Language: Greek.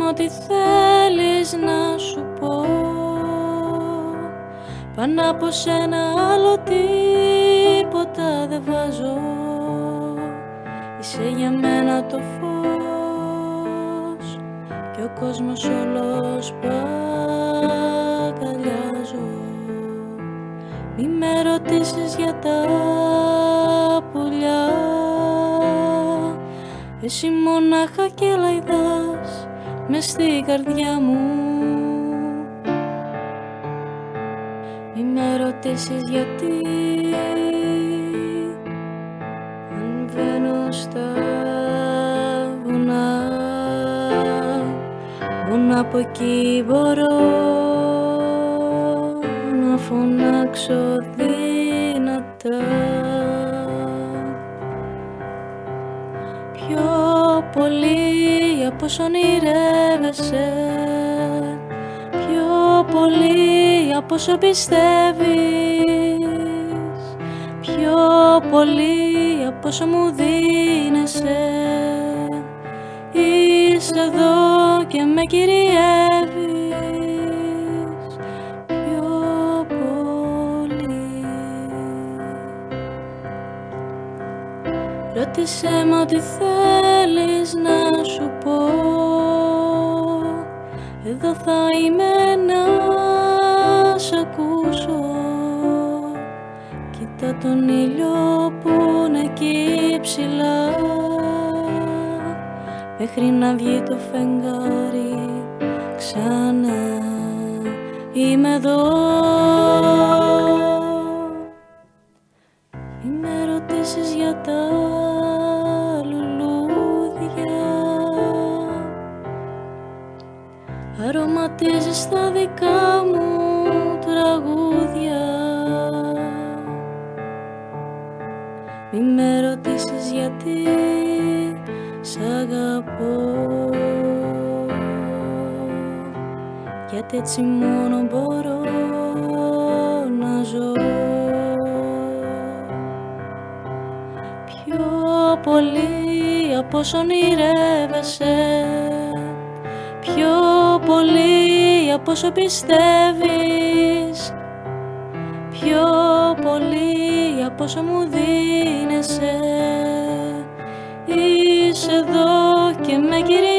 με ό,τι θέλεις να σου πω. Πάνω από σένα άλλο τίποτα δεν βάζω. Είσαι για μένα το φως και ο κόσμος όλος παγκαλιάζω. Μη με ρωτήσεις για τα πουλιά, εσύ μονάχα και λαϊδάς μες στην καρδιά μου. Μη με ρωτήσεις γιατί ανεβαίνω στα βουνά, μόνο από εκεί μπορώ να φωνάξω δυνατά. Πιο πολύ από όσο ονειρεύεσαι, πιο πολύ από όσο πιστεύεις, πιο πολύ από όσο μου δίνεσαι. Είσαι εδώ και με κυριεύεις πιο πολύ. Ρώτησέ με ό,τι θέλεις να σου πω. Εδώ θα είμαι να σ' ακούσω. Κοίτα τον ήλιο που είναι εκεί ψηλά, μέχρι να βγει το φεγγάρι ξανά. Είμαι εδώ. Μη με ρωτήσεις για τα λουλούδια, αρωματίζεις τα δικά μου τραγούδια. Μη με ρωτήσεις γιατί σ' αγαπώ, γιατί έτσι μόνο μπορώ να ζω. Πιο πολύ από όσο ονειρεύεσαι, πιο πολύ από όσο πιστεύεις, πιο πολύ από όσο μου δίνεσαι. Είσαι εδώ και με κυριεύεις.